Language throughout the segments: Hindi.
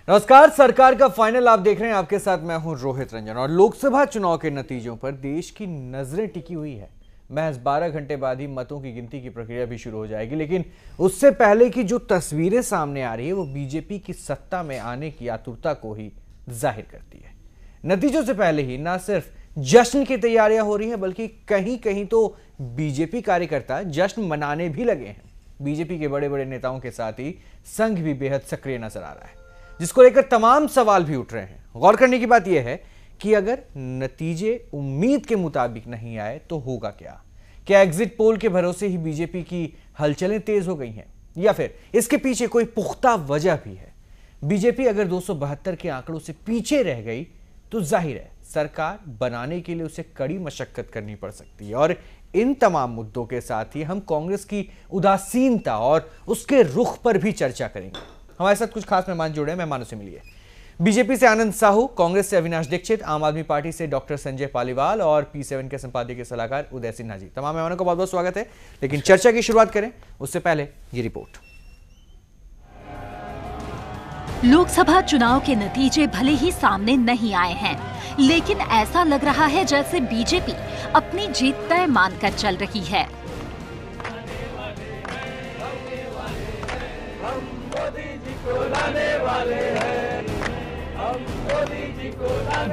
नमस्कार, सरकार का फाइनल आप देख रहे हैं। आपके साथ मैं हूं रोहित रंजन। और लोकसभा चुनाव के नतीजों पर देश की नजरें टिकी हुई है। महज 12 घंटे बाद ही मतों की गिनती की प्रक्रिया भी शुरू हो जाएगी, लेकिन उससे पहले की जो तस्वीरें सामने आ रही है वो बीजेपी की सत्ता में आने की आतुरता को ही जाहिर करती है। नतीजों से पहले ही ना सिर्फ जश्न की तैयारियां हो रही हैं, बल्कि कहीं कहीं तो बीजेपी कार्यकर्ता जश्न मनाने भी लगे हैं। बीजेपी के बड़े बड़े नेताओं के साथ ही संघ भी बेहद सक्रिय नजर आ रहा है, जिसको लेकर तमाम सवाल भी उठ रहे हैं। गौर करने की बात यह है कि अगर नतीजे उम्मीद के मुताबिक नहीं आए तो होगा क्या? क्या एग्जिट पोल के भरोसे ही बीजेपी की हलचलें तेज हो गई हैं, या फिर इसके पीछे कोई पुख्ता वजह भी है? बीजेपी अगर 272 के आंकड़ों से पीछे रह गई तो जाहिर है सरकार बनाने के लिए उसे कड़ी मशक्कत करनी पड़ सकती है। और इन तमाम मुद्दों के साथ ही हम कांग्रेस की उदासीनता और उसके रुख पर भी चर्चा करेंगे। हमारे साथ कुछ खास मेहमान जुड़े हैं, मेहमानों से मिलिए। बीजेपी से आनंद साहू, कांग्रेस से अविनाश दीक्षित, आम आदमी पार्टी से डॉक्टर संजय पालीवाल और P7 के संपादकीय सलाहकार उदय सिन्हा जी। तमाम मेहमानों का बहुत बहुत स्वागत है। लेकिन चर्चा की शुरुआत करें उससे पहले ये रिपोर्ट। लोकसभा चुनाव के नतीजे भले ही सामने नहीं आए हैं, लेकिन ऐसा लग रहा है जैसे बीजेपी अपनी जीत तय मानकर चल रही है।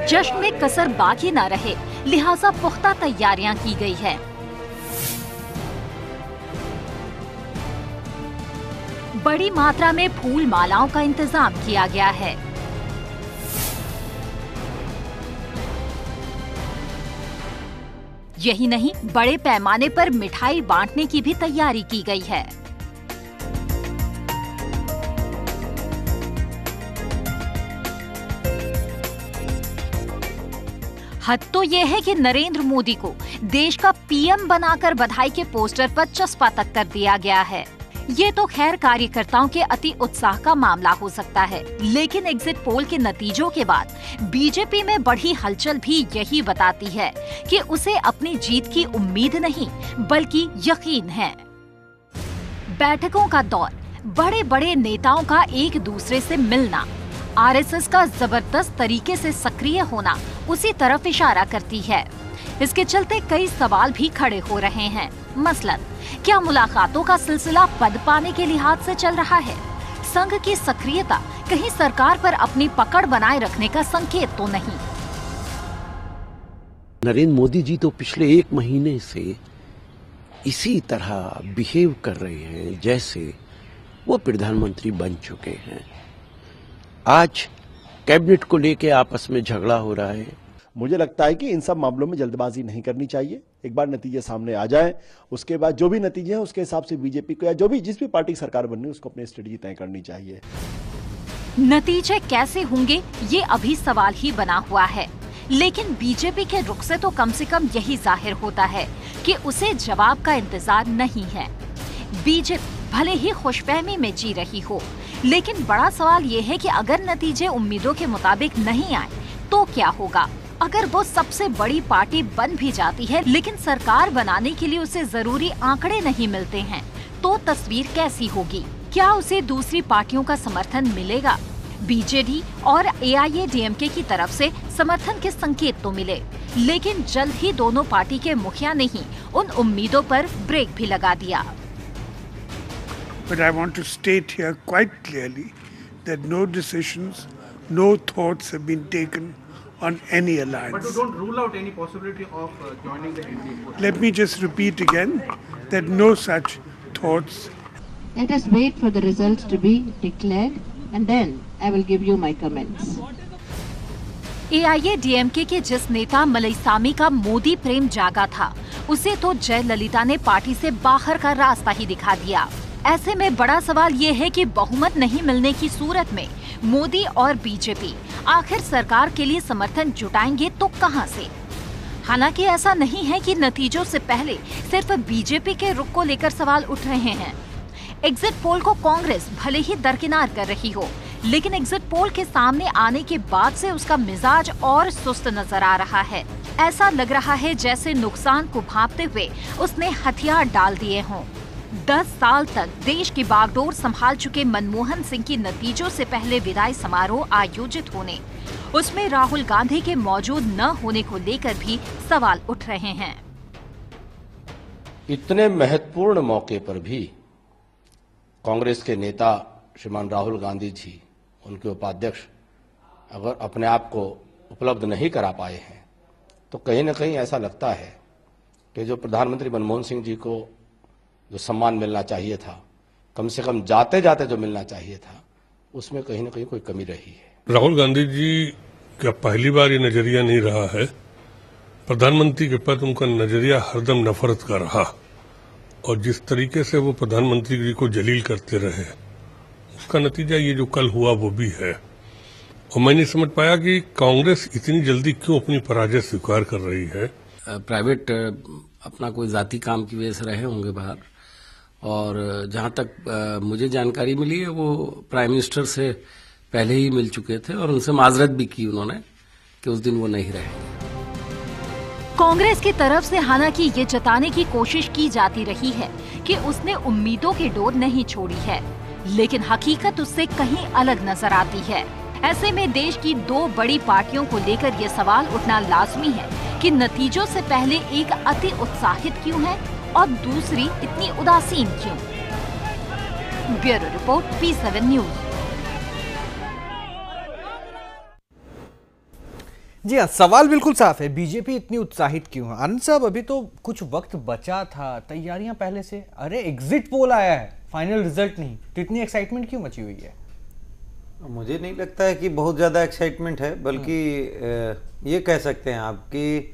जश्न में कसर बाकी न रहे, लिहाजा पुख्ता तैयारियां की गई है। बड़ी मात्रा में फूल मालाओं का इंतजाम किया गया है। यही नहीं, बड़े पैमाने पर मिठाई बांटने की भी तैयारी की गई है। हद तो यह है कि नरेंद्र मोदी को देश का पीएम बनाकर बधाई के पोस्टर पर चस्पा तक कर दिया गया है। ये तो खैर कार्यकर्ताओं के अति उत्साह का मामला हो सकता है, लेकिन एग्जिट पोल के नतीजों के बाद बीजेपी में बढ़ी हलचल भी यही बताती है कि उसे अपनी जीत की उम्मीद नहीं बल्कि यकीन है। बैठकों का दौर, बड़े बड़े नेताओं का एक दूसरे से मिलना, आरएसएस का जबरदस्त तरीके से सक्रिय होना उसी तरफ इशारा करती है। इसके चलते कई सवाल भी खड़े हो रहे हैं। मसलन, क्या मुलाकातों का सिलसिला पद पाने के लिहाज से चल रहा है? संघ की सक्रियता कहीं सरकार पर अपनी पकड़ बनाए रखने का संकेत तो नहीं? नरेंद्र मोदी जी तो पिछले 1 महीने से इसी तरह बिहेव कर रहे हैं जैसे वो प्रधानमंत्री बन चुके हैं। आज कैबिनेट को लेके आपस में झगड़ा हो रहा है। मुझे लगता है कि इन सब मामलों में जल्दबाजी नहीं करनी चाहिए। एक बार नतीजे सामने आ जाएं, उसके बाद जो भी नतीजे हैं उसके हिसाब से बीजेपी को या जिस भी पार्टी की सरकार बननी है उसको अपनी स्ट्रेटजी तय करनी चाहिए। नतीजे कैसे होंगे ये अभी सवाल ही बना हुआ है, लेकिन बीजेपी के रुख से तो कम यही जाहिर होता है कि उसे जवाब का इंतजार नहीं है। बीजेपी भले ही खुशफहमी में जी रही हो, लेकिन बड़ा सवाल ये है कि अगर नतीजे उम्मीदों के मुताबिक नहीं आए तो क्या होगा? अगर वो सबसे बड़ी पार्टी बन भी जाती है, लेकिन सरकार बनाने के लिए उसे जरूरी आंकड़े नहीं मिलते हैं, तो तस्वीर कैसी होगी? क्या उसे दूसरी पार्टियों का समर्थन मिलेगा? बीजेडी और AIADMK की तरफ से समर्थन के संकेत तो मिले, लेकिन जल्द ही दोनों पार्टी के मुखिया ने ही उन उम्मीदों पर ब्रेक भी लगा दिया। But I want to state here quite clearly that no decisions, no thoughts have been taken on any alliance. But you don't rule out any possibility of joining the NDA. Let me just repeat again that no such thoughts. Let us wait for the results to be declared and then I will give you my comments. AIADMK के जिस नेता मलईसामी का मोदी प्रेम जागा था, उसे तो जयललिता ने पार्टी से बाहर का रास्ता ही दिखा दिया। ऐसे में बड़ा सवाल ये है कि बहुमत नहीं मिलने की सूरत में मोदी और बीजेपी आखिर सरकार के लिए समर्थन जुटाएंगे तो कहां से? हालांकि ऐसा नहीं है कि नतीजों से पहले सिर्फ बीजेपी के रुख को लेकर सवाल उठ रहे हैं। एग्जिट पोल को कांग्रेस भले ही दरकिनार कर रही हो, लेकिन एग्जिट पोल के सामने आने के बाद से उसका मिजाज और सुस्त नजर आ रहा है। ऐसा लग रहा है जैसे नुकसान को भांपते हुए उसने हथियार डाल दिए हों। 10 साल तक देश की बागडोर संभाल चुके मनमोहन सिंह की नतीजों से पहले विदाई समारोह आयोजित होने, उसमें राहुल गांधी के मौजूद न होने को लेकर भी सवाल उठ रहे हैं। इतने महत्वपूर्ण मौके पर भी कांग्रेस के नेता श्रीमान राहुल गांधी जी, उनके उपाध्यक्ष, अगर अपने आप को उपलब्ध नहीं करा पाए हैं तो कहीं न कहीं ऐसा लगता है कि जो प्रधानमंत्री मनमोहन सिंह जी को जो सम्मान मिलना चाहिए था, कम से कम जाते जाते जो मिलना चाहिए था, उसमें कहीं न कहीं कोई कमी रही है। राहुल गांधी जी का पहली बार ये नजरिया नहीं रहा है। प्रधानमंत्री के प्रति उनका नजरिया हरदम नफरत का रहा और जिस तरीके से वो प्रधानमंत्री जी को जलील करते रहे, उसका नतीजा ये जो कल हुआ वो भी है। और मैं नहीं समझ पाया कि कांग्रेस इतनी जल्दी क्यों अपनी पराजय स्वीकार कर रही है। प्राइवेट अपना कोई जाति काम की वजह से रहे होंगे बाहर, और जहां तक मुझे जानकारी मिली है वो प्राइम मिनिस्टर से पहले ही मिल चुके थे और उनसे माजरत भी की उन्होंने कि उस दिन वो नहीं रहे। कांग्रेस की तरफ से हालांकि ये जताने की कोशिश की जाती रही है कि उसने उम्मीदों की डोर नहीं छोड़ी है, लेकिन हकीकत उससे कहीं अलग नजर आती है। ऐसे में देश की 2 बड़ी पार्टियों को लेकर ये सवाल उठना लाजमी है कि नतीजों से पहले एक अति उत्साहित क्यों है और दूसरी इतनी उदासीन क्यों। Bureau report, P7 news. जी हाँ, सवाल बिल्कुल साफ है, बीजेपी इतनी उत्साहित क्यों है? आनंद साहब, अभी तो कुछ वक्त बचा था, तैयारियां पहले से, अरे एग्जिट पोल आया है, फाइनल रिजल्ट नहीं, तो इतनी एक्साइटमेंट क्यों मची हुई है? मुझे नहीं लगता है कि बहुत ज़्यादा एक्साइटमेंट है, बल्कि ये कह सकते हैं आप कि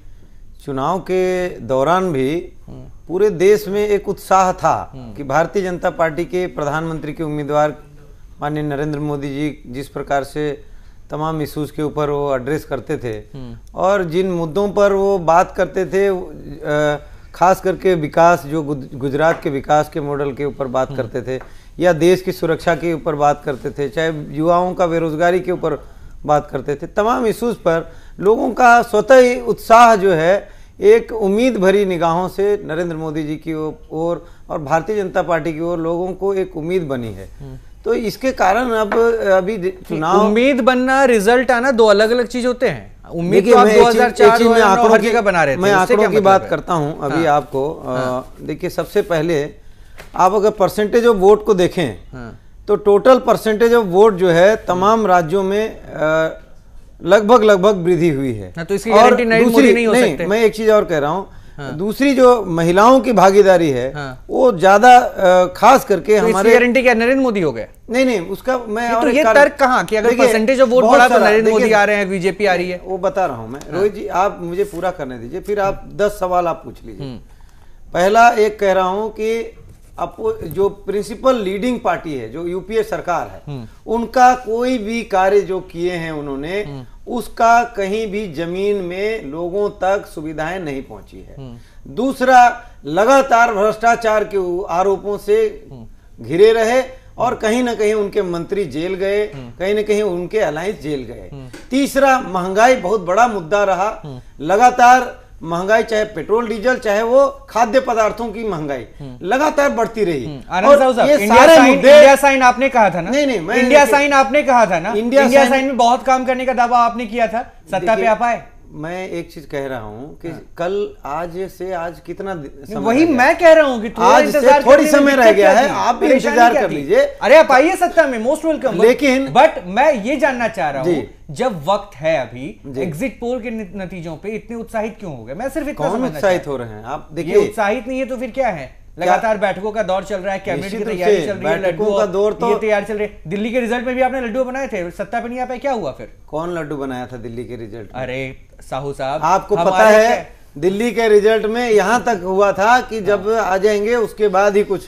चुनाव के दौरान भी पूरे देश में एक उत्साह था कि भारतीय जनता पार्टी के प्रधानमंत्री के उम्मीदवार माननीय नरेंद्र मोदी जी जिस प्रकार से तमाम इश्यूज के ऊपर वो एड्रेस करते थे और जिन मुद्दों पर वो बात करते थे, खास करके विकास, जो गुजरात के विकास के मॉडल के ऊपर बात करते थे या देश की सुरक्षा के ऊपर बात करते थे, चाहे युवाओं का बेरोजगारी के ऊपर बात करते थे, तमाम इश्यूज पर लोगों का स्वतः ही उत्साह जो है एक उम्मीद भरी निगाहों से नरेंद्र मोदी जी की ओर और भारतीय जनता पार्टी की ओर लोगों को एक उम्मीद बनी है। तो इसके कारण अब अभी चुनाव, उम्मीद बनना, रिजल्ट आना, 2 अलग अलग चीज होते हैं। उम्मीद तो आप 2004 में आंकड़ों की बना रहे थे, मैं आंकड़ों की बात करता हूं अभी आपको। देखिए, सबसे पहले आप अगर परसेंटेज ऑफ वोट को देखें तो टोटल परसेंटेज ऑफ वोट जो है तमाम राज्यों में लगभग वृद्धि हुई है। तो इसकी गारंटी नहीं हो सकते। मैं एक चीज और कह रहा हूँ, दूसरी जो महिलाओं की भागीदारी है वो ज्यादा खास करके तो हमारे, गारंटी क्या नरेंद्र मोदी हो गए? नहीं, उसका मैं तो ये तर्क कहाँ कि अगर परसेंटेज ऑफ वोट बढ़ा तो नरेंद्र मोदी आ रहे हैं, बीजेपी आ रही है? वो बता रहा हूँ मैं। रोहित जी, आप मुझे पूरा करने दीजिए, फिर आप 10 सवाल आप पूछ लीजिए। पहला एक कह रहा हूँ कि जो प्रिंसिपल लीडिंग पार्टी है, जो यूपीए सरकार है, उनका कोई भी कार्य जो किए हैं उन्होंने, उसका कहीं भी जमीन में लोगों तक सुविधाएं नहीं पहुंची है। दूसरा, लगातार भ्रष्टाचार के आरोपों से घिरे रहे और कहीं ना कहीं उनके मंत्री जेल गए, कहीं ना कहीं उनके अलायंस जेल गए। तीसरा, महंगाई बहुत बड़ा मुद्दा रहा। लगातार महंगाई, चाहे पेट्रोल डीजल, चाहे वो खाद्य पदार्थों की महंगाई लगातार बढ़ती रही। इंडिया साइन आपने कहा था ना? नहीं, मैं इंडिया साइन आपने कहा था ना? इंडिया साइन में बहुत काम करने का दावा आपने किया था, सत्ता पे आप आए। मैं एक चीज कह रहा हूँ कि कल, आज से आज कितना समय, वही मैं कह रहा हूँ कि आज से थोड़ी समय रह गया है, आप भी इंतजार कर लीजिए। अरे आप आइए सत्ता में, मोस्ट वेलकम। लेकिन बट मैं ये जानना चाह रहा हूँ, जब वक्त है अभी, एग्जिट पोल के नतीजों पे इतने उत्साहित क्यों हो गए? मैं सिर्फ इतना समझना, उत्साहित हो रहे हैं आप? देखिए, उत्साहित नहीं है तो फिर क्या है? लगातार बैठकों का दौर चल रहा है, कैबिनेट की तैयारी चल रही है, लड्डुओं का दौर तो तैयार चल रही है। दिल्ली के रिजल्ट में भी आपने लड्डू बनाए थे, सत्ता पे नहीं आ पाए, क्या हुआ फिर? कौन लड्डू बनाया था दिल्ली के रिजल्ट? अरे साहू साहब, आपको पता है दिल्ली के रिजल्ट में यहां तक हुआ था कि जब आ जाएंगे उसके बाद ही कुछ,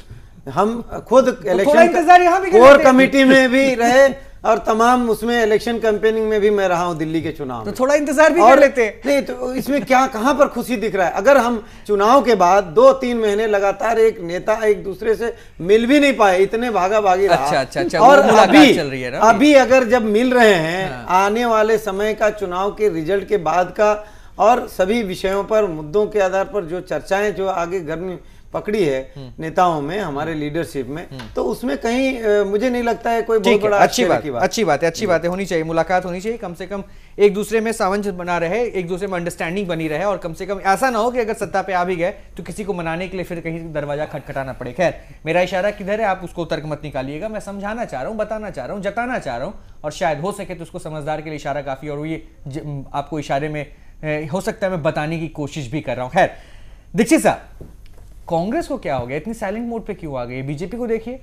हम खुद इलेक्शन कोर कमेटी में भी रहे और तमाम उसमें इलेक्शन कैंपेनिंग में भी मैं रहा हूं दिल्ली के चुनाव में। तो थोड़ा इंतजार भी कर लेते। नहीं तो इसमें क्या, कहां पर खुशी दिख रहा है? अगर हम चुनाव के बाद 2-3 महीने लगातार एक नेता एक दूसरे से मिल भी नहीं पाए, इतने भागा भागी रहा। अच्छा, और अभी अगर जब मिल रहे हैं, आने वाले समय का, चुनाव के रिजल्ट के बाद का और सभी विषयों पर, मुद्दों के आधार पर जो चर्चाएं जो आगे गर्मी पकड़ी है नेताओं में, हमारे लीडरशिप में, तो उसमें कहीं मुझे नहीं लगता है कोई बहुत बड़ा अच्छी बात है, होनी चाहिए, मुलाकात होनी चाहिए, कम से कम एक दूसरे में सामंजस्य बना रहे, एक दूसरे में अंडरस्टैंडिंग बनी रहे, और कम से कम ऐसा ना हो कि अगर सत्ता पे आ भी गए तो किसी को मनाने के लिए फिर कहीं दरवाजा खटखटाना पड़े। खैर, मेरा इशारा किधर है आप उसको तर्क मत निकालिएगा, मैं समझाना चाह रहा हूँ, बताना चाह रहा हूँ, जताना चाह रहा हूँ, और शायद हो सके तो उसको समझदार के लिए इशारा काफी, और ये आपको इशारे में हो सकता है मैं बताने की कोशिश भी कर रहा हूं। खैर दीक्षित साहब, कांग्रेस को क्या हो गया, इतनी साइलेंट मोड पे क्यों आ गई? बीजेपी को देखिए,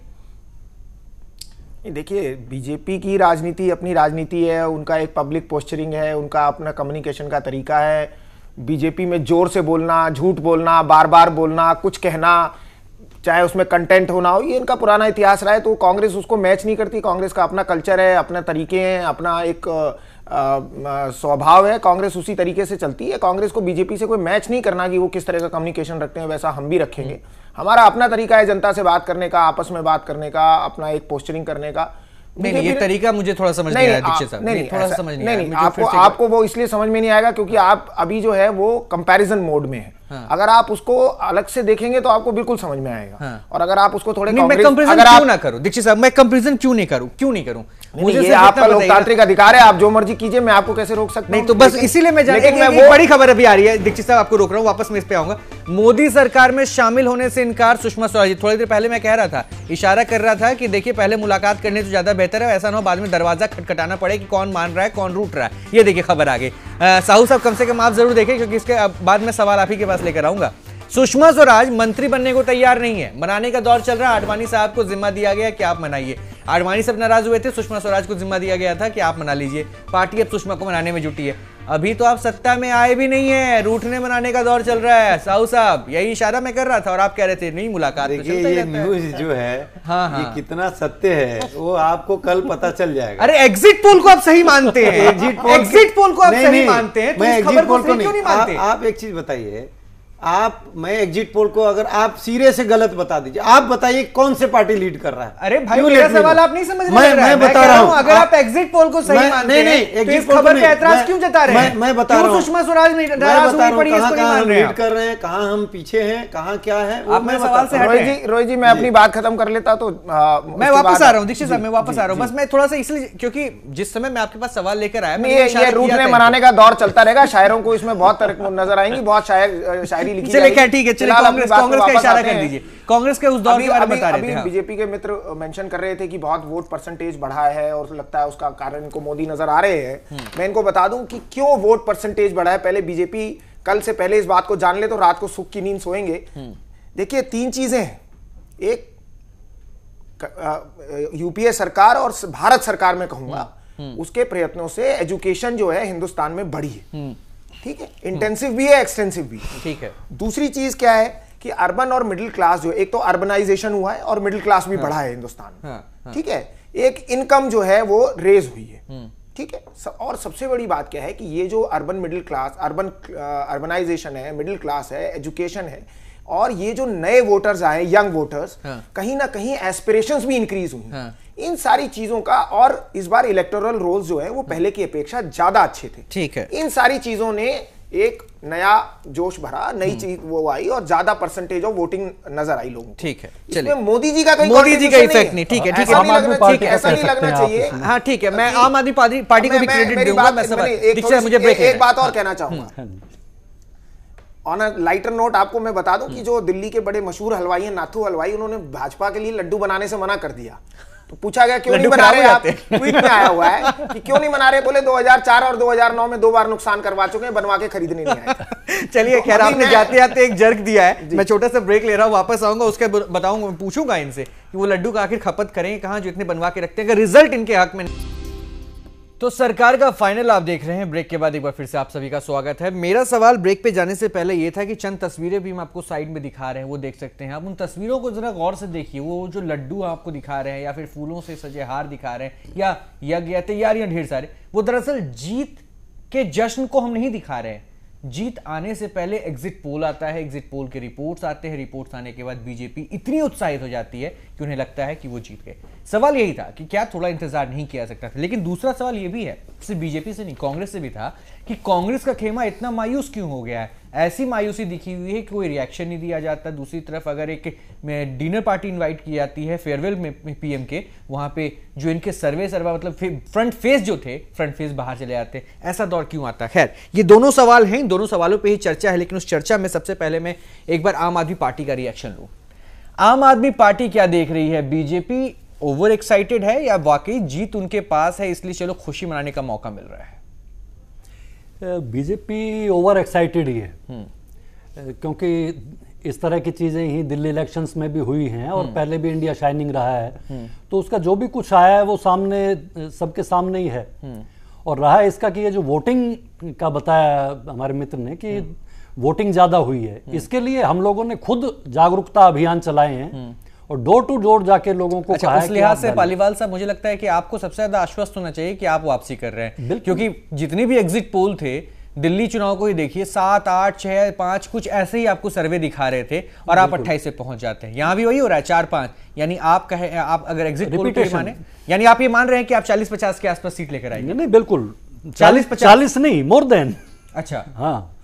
देखिए बीजेपी की राजनीति अपनी राजनीति है, उनका एक पब्लिक पोस्चरिंग है, उनका अपना कम्युनिकेशन का तरीका है। बीजेपी में जोर से बोलना, झूठ बोलना, बार बार बोलना, कुछ कहना, चाहे उसमें कंटेंट होना हो, ये इनका पुराना इतिहास रहा है, तो कांग्रेस उसको मैच नहीं करती। कांग्रेस का अपना कल्चर है, अपने तरीके हैं, अपना एक स्वभाव है, कांग्रेस उसी तरीके से चलती है। कांग्रेस को बीजेपी से कोई मैच नहीं करना कि वो किस तरह का कम्युनिकेशन रखते हैं, वैसा हम भी रखेंगे। हमारा अपना तरीका है जनता से बात करने का, आपस में बात करने का, अपना एक पोस्चरिंग करने का। नहीं, ये तरीका मुझे थोड़ा समझ नहीं आया दीक्षित साहब, नहीं, थोड़ा समझ नहीं आया। आपको वो इसलिए समझ में नहीं आएगा क्योंकि आप अभी जो है वो कंपैरिजन मोड में है। हाँ। अगर आप उसको अलग से देखेंगे तो आपको बिल्कुल समझ में आएगा। हाँ। और अगर आप उसको थोड़े मैं कंपैरिजन क्यों ना करूं दीक्षित साहब, मैं कंपैरिजन क्यों नहीं करूं? मुझे ये आपका लोकतांत्रिक अधिकार है, आप जो मर्जी कीजिए, मैं आपको कैसे रोक सकता हूं? नहीं तो बस इसीलिए मैं एक बड़ी खबर अभी आ रही है दीक्षित साहब, आपको रोक रहा हूं, वापस मैं इस पे आऊंगा। मोदी सरकार में शामिल होने से इनकार सुषमा स्वराज। थोड़ी देर पहले मैं कह रहा था, इशारा कर रहा था कि देखिए पहले मुलाकात करने से ज्यादा बेहतर है, ऐसा ना हो बाद में दरवाजा खटखटाना पड़े कि कौन मान रहा है कौन रूठ रहा है। ये देखिए खबर आ गई। साहू साहब कम से कम आप जरूर देखें, क्योंकि इसके बाद में सवाल आप ही के पास लेकर आऊंगा। सुषमा स्वराज मंत्री बनने को तैयार नहीं है, मनाने का दौर चल रहा है। आडवाणी साहब को जिम्मा दिया गया कि आप मनाइए। आडवाणी साहब नाराज हुए थे, सुषमा स्वराज को जिम्मा दिया गया था कि आप मना लीजिए। पार्टी अब सुषमा को मनाने में जुटी है। अभी तो आप सत्ता में आए भी नहीं है, रूठने मनाने का दौर चल रहा है। साहू साहब यही इशारा मैं कर रहा था और आप कह रहे थे नहीं मुलाकात। देखिए ये न्यूज जो है ये कितना सत्य है वो आपको कल पता चल जाएगा। अरे एग्जिट पोल को आप सही मानते हैं, एग्जिट पोल को आप सही मानते हैं, मैं एग्जिट पोल को नहीं। आप एक चीज बताइए, मैं एग्जिट पोल को अगर आप सिरे से गलत बता दीजिए, आप बताइए कौन से पार्टी लीड कर रहा है? अरे भाई मेरा सवाल आप नहीं समझ रहे हैं। मैं बता रहा हूं, अगर आप एग्जिट पोल को सही मानते हैं, नहीं तो इस खबर पे ऐतराज क्यों जता रहे हैं? मैं बता रहा हूं, सुषमा स्वराज नहीं नाराज हुई पड़ी, इसको नहीं मान रहे हैं, लीड कर रहे हैं, कहां हम पीछे हैं, कहां क्या है, आप मेरे सवाल से हटे। रोहित जी मैं अपनी बात खत्म कर लेता तो मैं वापस आ रहा हूं दीक्षित साहब, मैं वापस आ रहा हूं। बस मैं थोड़ा सा इसलिए क्योंकि जिस समय मैं आपके पास सवाल लेकर आया, ये रूठने मनाने का दौर चलता रहेगा। शायरों को इसमें बहुत तरह नजर आएंगी, बहुत शायरी लिखी जाएगी। ठीक है, चलिए कांग्रेस का इशारा कर दीजिए। कांग्रेस के उस दौर के बारे में बता रहे थे। अभी बीजेपी के मित्र मेंशन कर रहे थे कि बहुत वोट परसेंटेज बढ़ा है और लगता है उसका कारण इनको मोदी नजर आ रहे हैं। मैं इनको बता दूं कि क्यों वोट परसेंटेज बढ़ा है। पहले बीजेपी कल से पहले इस बात को जान ले तो रात को सुख की नींद सोएंगे। देखिए 3 चीजें हैं, एक यूपीए सरकार और भारत सरकार में कहूंगा उसके प्रयत्नों से एजुकेशन जो है हिंदुस्तान में बढ़ी है। ठीक है, इंटेंसिव भी है, एक्सटेंसिव भी। ठीक है। दूसरी चीज क्या है कि अर्बन और मिडिल क्लास जो एक तो अर्बनाइजेशन हुआ है और मिडिल क्लास भी बढ़ा है हिंदुस्तान में। ठीक है, एक इनकम जो है वो रेज हुई है। ठीक है, और सबसे बड़ी बात क्या है कि ये जो अर्बन मिडिल क्लास, अर्बनाइजेशन है, मिडिल क्लास है, एजुकेशन है, और ये जो नए वोटर्स आए, यंग वोटर्स, कहीं ना कहीं एस्पिरेशंस भी इंक्रीज हुई। इन सारी चीजों का, और इस बार इलेक्टोरल रोल्स जो है वो पहले की अपेक्षा ज्यादा अच्छे थे। ठीक है, इन सारी चीजों ने एक नया जोश भरा, नई चीज वो आई और ज्यादा परसेंटेज ऑफ वोटिंग नजर आई लोगों को। ठीक है, चलिए मोदी जी का इफेक्ट नहीं। ठीक है, ठीक है, ऐसा नहीं लगना चाहिए। हाँ ठीक है, मैं आम आदमी पार्टी को भी क्रेडिट दूंगा। मुझे एक बात और कहना चाहूंगा ऑन अ लाइटर नोट। आपको मैं बता दूं कि जो दिल्ली के बड़े मशहूर हलवाई हैं, नाथू हलवाई, उन्होंने भाजपा के लिए लड्डू बनाने से मना कर दिया। तो पूछा गया क्यों नहीं बना रहे आप? ट्वीट में आया हुआ है कि क्यों नहीं बना रहे, बोले 2004 और 2009 में 2 बार नुकसान करवा चुके हैं, बनवा के खरीदने नहीं आए। चलिए खैर, आपने जाते जाते एक जर्क दिया है। मैं छोटा सा ब्रेक ले रहा हूँ, वापस आऊंगा, उसके बताऊंगा, पूछूंगा इनसे कि वो लड्डू का आखिर खपत करेंगे कहां जो इतने बनवा के रखते हैं, अगर रिजल्ट इनके हक में। तो सरकार का फाइनल आप देख रहे हैं। ब्रेक के बाद एक बार फिर से आप सभी का स्वागत है। मेरा सवाल ब्रेक पे जाने से पहले ये था कि चंद तस्वीरें भी हम आपको साइड में दिखा रहे हैं, वो देख सकते हैं आप। उन तस्वीरों को जरा गौर से देखिए। वो जो लड्डू आपको दिखा रहे हैं या फिर फूलों से सजे हार दिखा रहे हैं या यज्ञ या तैयारियां ढेर सारे, वो दरअसल जीत के जश्न को हम नहीं दिखा रहे हैं। जीत आने से पहले एग्जिट पोल आता है, एग्जिट पोल के रिपोर्ट्स आते हैं, रिपोर्ट्स आने के बाद बीजेपी इतनी उत्साहित हो जाती है कि उन्हें लगता है कि वो जीत गए। सवाल यही था कि क्या थोड़ा इंतजार नहीं किया सकता था। लेकिन दूसरा सवाल ये भी है, सिर्फ बीजेपी से नहीं कांग्रेस से भी था, कि कांग्रेस का खेमा इतना मायूस क्यों हो गया है। ऐसी मायूसी दिखी हुई है कि कोई रिएक्शन नहीं दिया जाता। दूसरी तरफ अगर एक डिनर पार्टी इनवाइट की जाती है फेयरवेल में पीएम के, वहां पे जो इनके सर्वे मतलब फ्रंट फेस जो थे, फ्रंट फेस बाहर चले जाते हैं। ऐसा दौर क्यों आता है? खैर, ये दोनों सवाल हैं, इन दोनों सवालों पे ही चर्चा है, लेकिन उस चर्चा में सबसे पहले मैं एक बार आम आदमी पार्टी का रिएक्शन लूं। आम आदमी पार्टी क्या देख रही है? बीजेपी ओवर एक्साइटेड है या वाकई जीत उनके पास है, इसलिए चलो खुशी मनाने का मौका मिल रहा है? बीजेपी ओवर एक्साइटेड ही है, क्योंकि इस तरह की चीजें ही दिल्ली इलेक्शंस में भी हुई हैं और पहले भी इंडिया शाइनिंग रहा है, तो उसका जो भी कुछ आया है वो सामने, सबके सामने ही है। और रहा इसका कि ये जो वोटिंग का बताया हमारे मित्र ने कि वोटिंग ज्यादा हुई है, इसके लिए हम लोगों ने खुद जागरूकता अभियान चलाए हैं और डोर टू डोर जाके लोगों को कहा है। उस लिहाज से पालीवाल साहब, मुझे लगता है कि आपको सबसे ज्यादा आश्वस्त होना चाहिए कि आप वापसी कर रहे हैं, क्योंकि जितनी भी एग्जिट पोल थे दिल्ली चुनाव को ही देखिए, 7, 8, 6, 5 कुछ ऐसे ही आपको सर्वे दिखा रहे थे और आप 28 से पहुंच जाते हैं। यहां भी वही हो रहा है, 4, 5, यानी आप कहे, आप अगर एग्जिट पोल को माने, यानी आप ये मान रहे हैं कि आप 40-50 के आसपास सीट लेकर आएंगे? नहीं, बिल्कुल 40 नहीं, मोर देन। अच्छा, हाँ,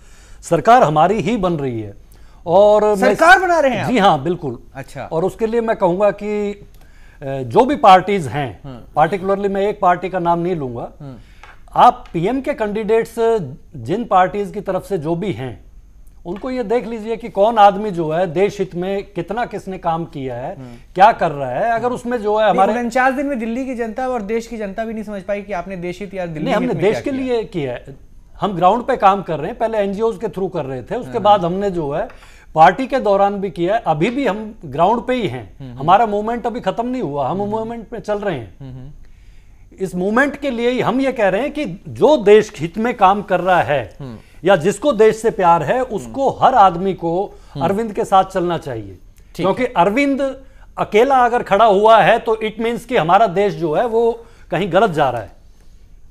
सरकार हमारी ही बन रही है और सरकार बना रहे हैं? जी हाँ, बिल्कुल। अच्छा, और उसके लिए मैं कहूंगा कि जो भी पार्टीज हैं, पार्टिकुलरली मैं एक पार्टी का नाम नहीं लूंगा, आप पीएम के कैंडिडेट्स जिन पार्टीज की तरफ से जो भी हैं, उनको ये देख लीजिए कि कौन आदमी जो है देश हित में कितना किसने काम किया है, क्या कर रहा है। अगर उसमें जो है हमारे 49 दिन में दिल्ली की जनता और देश की जनता भी नहीं समझ पाई कि आपने देश हित या दिल्ली, हमने देश के लिए किया है। हम ग्राउंड पे काम कर रहे हैं, पहले एनजीओ के थ्रू कर रहे थे, उसके बाद हमने जो है पार्टी के दौरान भी किया है, अभी भी हम ग्राउंड पे ही हैं। हमारा मूवमेंट अभी खत्म नहीं हुआ, हम मूवमेंट में चल रहे हैं। इस मूवमेंट के लिए ही हम ये कह रहे हैं कि जो देश हित में काम कर रहा है या जिसको देश से प्यार है, उसको हर आदमी को अरविंद के साथ चलना चाहिए, क्योंकि अरविंद अकेला अगर खड़ा हुआ है तो इट मीन्स कि हमारा देश जो है वो कहीं गलत जा रहा है।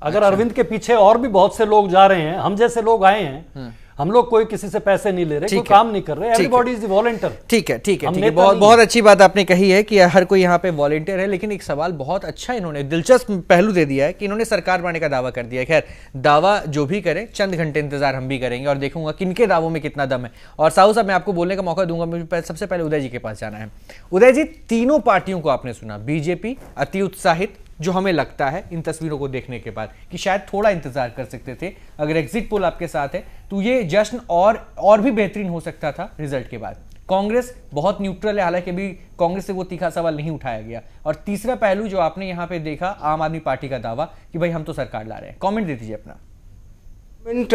अगर अरविंद के पीछे और भी बहुत से लोग जा रहे हैं, हम जैसे लोग आए हैं, हम लोग कोई किसी से पैसे नहीं ले रहे, कोई काम नहीं कर रहे, एवरीबॉडी इज वॉलंटियर। ठीक है, बहुत अच्छी बात आपने कही है कि हर कोई यहाँ पे वॉलंटियर है, लेकिन एक सवाल बहुत अच्छा इन्होंने दिलचस्प पहलू दे दिया है कि इन्होंने सरकार बनाने का दावा कर दिया है। खैर, दावा जो भी करें, चंद घंटे इंतजार हम भी करेंगे और देखूंगा किनके दावों में कितना दम है। और साहू साहब, मैं आपको बोलने का मौका दूंगा, मुझे सबसे पहले उदय जी के पास जाना है। उदय जी, तीनों पार्टियों को आपने सुना, बीजेपी अति उत्साहित, जो हमें लगता है इन तस्वीरों को देखने के बाद कि शायद थोड़ा इंतजार कर सकते थे, अगर एग्जिट पोल आपके साथ है तो ये जश्न और भी बेहतरीन हो सकता था रिजल्ट के बाद। कांग्रेस बहुत न्यूट्रल है, हालांकि अभी कांग्रेस से वो तीखा सवाल नहीं उठाया गया। और तीसरा पहलू जो आपने यहां पे देखा, आम आदमी पार्टी का दावा कि भाई हम तो सरकार ला रहे हैं। कमेंट दे दीजिए अपना।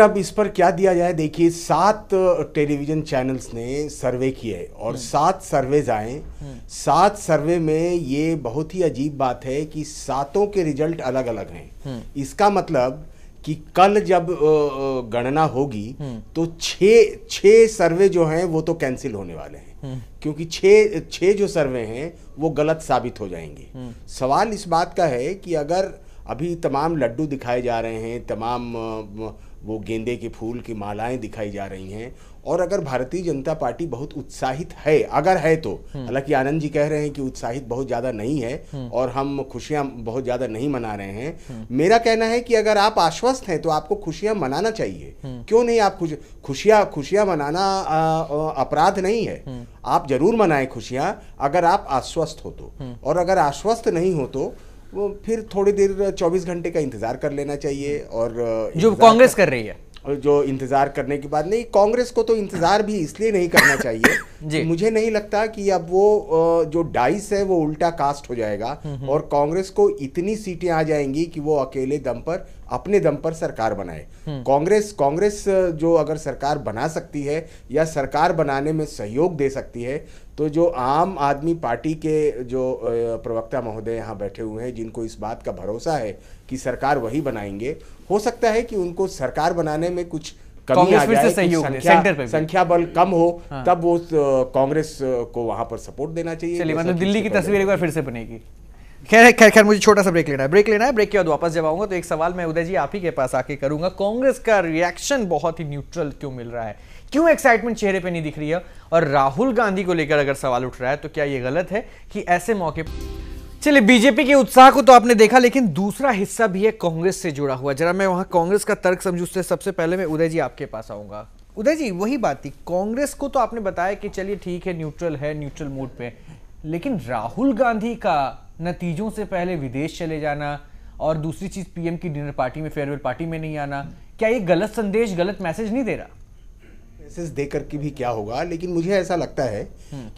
अब इस पर क्या दिया जाए, देखिए 7 टेलीविजन चैनल्स ने सर्वे किए और 7 सर्वेज आए। 7 सर्वे में ये बहुत ही अजीब बात है कि 7 के रिजल्ट अलग अलग हैं। इसका मतलब कि कल जब गणना होगी तो 6 सर्वे जो हैं वो तो कैंसिल होने वाले हैं, क्योंकि 6 जो सर्वे हैं वो गलत साबित हो जाएंगे। सवाल इस बात का है कि अगर अभी तमाम लड्डू दिखाए जा रहे हैं, तमाम वो गेंदे के फूल की मालाएं दिखाई जा रही हैं, और अगर भारतीय जनता पार्टी बहुत उत्साहित है, अगर है तो, हालांकि आनंद जी कह रहे हैं कि उत्साहित बहुत ज़्यादा नहीं है और हम खुशियां बहुत ज़्यादा नहीं मना रहे हैं। मेरा कहना है कि अगर आप आश्वस्त हैं तो आपको खुशियां मनाना चाहिए। क्यों नहीं? आप खुशियां मनाना अपराध नहीं है, आप जरूर मनाएं खुशियां अगर आप आश्वस्त हो तो। और अगर आश्वस्त नहीं हो तो वो फिर थोड़ी देर 24 घंटे का इंतजार कर लेना चाहिए। और जो कांग्रेस कर रही है, जो इंतजार करने की बात नहीं, कांग्रेस को तो इंतजार भी इसलिए नहीं करना चाहिए मुझे नहीं लगता कि अब वो जो डाइस है वो उल्टा कास्ट हो जाएगा और कांग्रेस को इतनी सीटें आ जाएंगी कि वो अकेले दम पर, अपने दम पर सरकार बनाए। कांग्रेस जो अगर सरकार बना सकती है या सरकार बनाने में सहयोग दे सकती है, तो जो आम आदमी पार्टी के जो प्रवक्ता महोदय यहाँ बैठे हुए हैं, जिनको इस बात का भरोसा है कि सरकार वही बनाएंगे, हो सकता है कि उनको सरकार बनाने में कुछ कमी आ जाए, संख्या बल कम हो, तब वो कांग्रेस को वहां पर सपोर्ट देना चाहिए। चलिए, मतलब दिल्ली की तस्वीर एक बार फिर से बनेगी। खैर मुझे छोटा सा ब्रेक लेना है। ब्रेक के बाद वापस जब आऊंगा तो एक सवाल मैं उदय जी आप ही के पास आके करूंगा। कांग्रेस का रिएक्शन बहुत ही न्यूट्रल क्यों मिल रहा है, क्यों एक्साइटमेंट चेहरे पे नहीं दिख रही है? और राहुल गांधी को लेकर अगर सवाल उठ रहा है तो क्या ये गलत है कि ऐसे मौके पर? चलिए, बीजेपी के उत्साह को तो आपने देखा, लेकिन दूसरा हिस्सा भी है कांग्रेस से जुड़ा हुआ। जरा मैं वहां कांग्रेस का तर्क समझूं, उससे सबसे पहले मैं उदय जी आपके पास आऊंगा। उदय जी वही बात थी, कांग्रेस को तो आपने बताया कि चलिए ठीक है, न्यूट्रल मोड पे, लेकिन राहुल गांधी का नतीजों से पहले विदेश चले जाना और दूसरी चीज पीएम की डिनर पार्टी में, फेयरवेल पार्टी में नहीं आना, क्या ये गलत संदेश, गलत मैसेज नहीं दे रहा? मैसेज देकर के भी क्या होगा, लेकिन मुझे ऐसा लगता है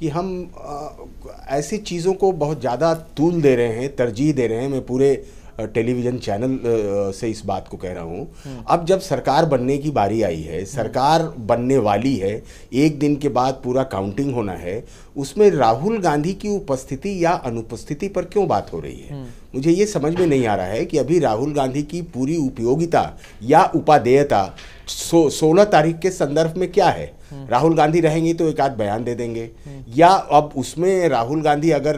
कि हम ऐसी चीज़ों को बहुत ज़्यादा तूल दे रहे हैं, तरजीह दे रहे हैं। मैं पूरे टेलीविज़न चैनल से इस बात को कह रहा हूँ। अब जब सरकार बनने की बारी आई है, सरकार बनने वाली है, एक दिन के बाद पूरा काउंटिंग होना है, उसमें राहुल गांधी की उपस्थिति या अनुपस्थिति पर क्यों बात हो रही है? मुझे ये समझ में नहीं आ रहा है कि अभी राहुल गांधी की पूरी उपयोगिता या उपादेयता 16 तारीख के संदर्भ में क्या है? राहुल गांधी रहेंगे तो एक आध बयान दे देंगे, या अब उसमें राहुल गांधी अगर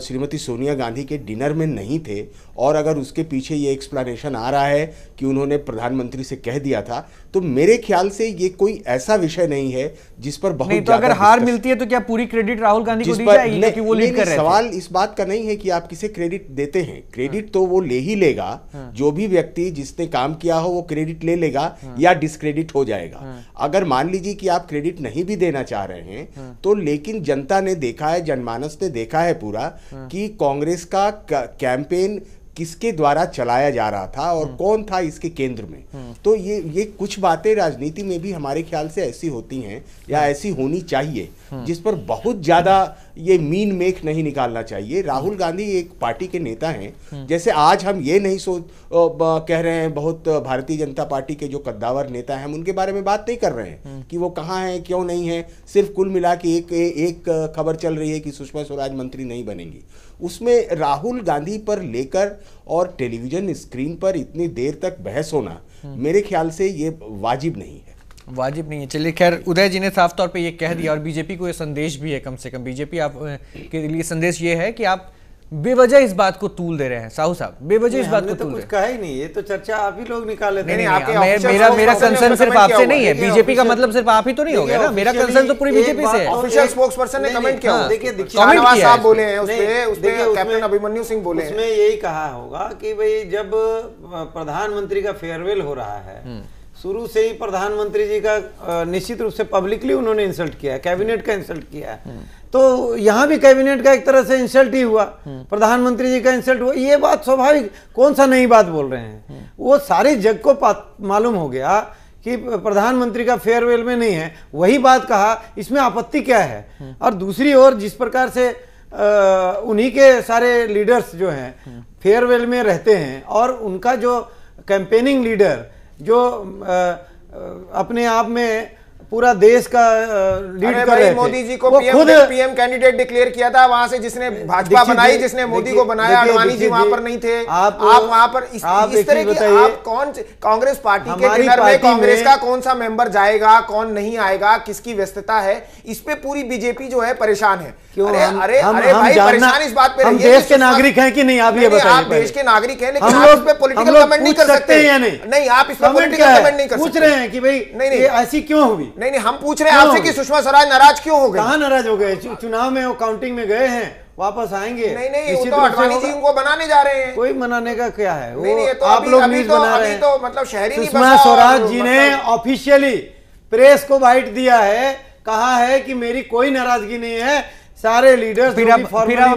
श्रीमती सोनिया गांधी के डिनर में नहीं थे और अगर उसके पीछे ये एक्सप्लेनेशन आ रहा है कि उन्होंने प्रधानमंत्री से कह दिया था, तो मेरे ख्याल से ये कोई ऐसा विषय नहीं है जिस पर बहुत नहीं, तो अगर हार मिलती है तो क्या पूरी क्रेडिट राहुल गांधी को दी जाएगी कि वो लीड कर रहे थे? सवाल इस बात का नहीं है कि आप किसे क्रेडिट देते हैं, क्रेडिट तो वो ले ही लेगा, जो भी व्यक्ति जिसने काम किया हो वो क्रेडिट ले लेगा या डिस्क्रेडिट हो जाएगा। अगर मान लीजिए कि आप क्रेडिट नहीं भी देना चाह रहे हैं तो, लेकिन जनता ने देखा है, जनमानस ने देखा है पूरा कि कांग्रेस का कैंपेन किसके द्वारा चलाया जा रहा था और कौन था इसके केंद्र में। तो ये कुछ बातें राजनीति में भी हमारे ख्याल से ऐसी होती हैं या ऐसी होनी चाहिए जिस पर बहुत ज्यादा ये मीन मेख नहीं निकालना चाहिए। राहुल गांधी एक पार्टी के नेता हैं, जैसे आज हम ये नहीं कह रहे हैं बहुत भारतीय जनता पार्टी के जो कद्दावर नेता हैं हम उनके बारे में बात नहीं कर रहे हैं कि वो कहाँ हैं, क्यों नहीं है। सिर्फ कुल मिला के एक खबर चल रही है कि सुषमा स्वराज मंत्री नहीं बनेंगी, उसमें राहुल गांधी पर लेकर और टेलीविजन स्क्रीन पर इतनी देर तक बहस होना मेरे ख्याल से ये वाजिब नहीं है। वाजिब नहीं है। चलिए खैर, उदय जी ने साफ तौर पे ये कह दिया और बीजेपी को ये संदेश भी है, कम से कम बीजेपी आप के लिए संदेश ये है कि आप बेवजह इस बात को तूल दे रहे हैं। साहू साहब बेवजह इस बात को तूल कुछ कहा ही नहीं, ये तो चर्चा आप ही लोग निकाले थे। मेरा कंसर्न सिर्फ आपसे नहीं है, बीजेपी का मतलब सिर्फ आप ही तो नहीं हो गया ना, मेरा कंसर्न तो पूरी बीजेपी से है। ऑफिशियल स्पोक्सपर्सन ने कमेंट किया, देखिए शाहनवाज साहब बोले हैं उसपे कैप्टन अभिमन्यु सिंह बोले हैं, उसमें यही कहा होगा कि भाई जब प्रधानमंत्री का फेयरवेल हो रहा है, शुरू से ही प्रधानमंत्री जी का निश्चित रूप से पब्लिकली उन्होंने इंसल्ट किया है, कैबिनेट का इंसल्ट किया है, तो यहाँ भी कैबिनेट का एक तरह से इंसल्ट ही हुआ, प्रधानमंत्री जी का इंसल्ट हुआ। ये बात स्वाभाविक, कौन सा नई बात बोल रहे हैं, वो सारे जग को मालूम हो गया कि प्रधानमंत्री का फेयरवेल में नहीं है, वही बात कहा, इसमें आपत्ति क्या है। और दूसरी ओर जिस प्रकार से उन्हीं के सारे लीडर्स जो हैं फेयरवेल में रहते हैं और उनका जो कैंपेनिंग लीडर जो अपने आप में पूरा देश का लीड कर रहे थे, मोदी जी को पीएम कैंडिडेट डिक्लेयर किया था, वहां से जिसने भाजपा बनाई, जिसने मोदी को बनाया, अडवाणी जी वहां पर नहीं थे। आप वहां पर इस तरह की आप कौन कांग्रेस पार्टी के डिनर में कांग्रेस का कौन सा मेंबर जाएगा, कौन नहीं आएगा, किसकी व्यस्तता है, इस पे पूरी बीजेपी जो है परेशान है। अरे भाई परेशान इस बात पे हम देश के नागरिक हैं कि नहीं, आप ये बताइए। आप देश के नागरिक हैं, लेकिन आप इस पे पॉलिटिकल कमेंट नहीं कर सकते या नहीं? नहीं, आप इस पे पॉलिटिकल कमेंट नहीं कर सकते। पूछ रहे हैं कि भाई नहीं ऐसी क्यों हुई? नहीं, हम पूछ रहे हैं आपसे कि सुषमा स्वराज नाराज क्यों हो गए? कहां नाराज हो गए? चुनाव में वो काउंटिंग में गए हैं, वापस आएंगे। नहीं, वो तो अडवाणी जी उनको बनाने जा रहे हैं। कोई मनाने का क्या है, वो तो आप लोग न्यूज़ बना रहे हैं। तो मतलब शहरी सुषमा स्वराज जी ने ऑफिशियली प्रेस को बाइट दिया है, कहा है कि मेरी कोई नाराजगी नहीं है, सारे लीडर्स फिर आप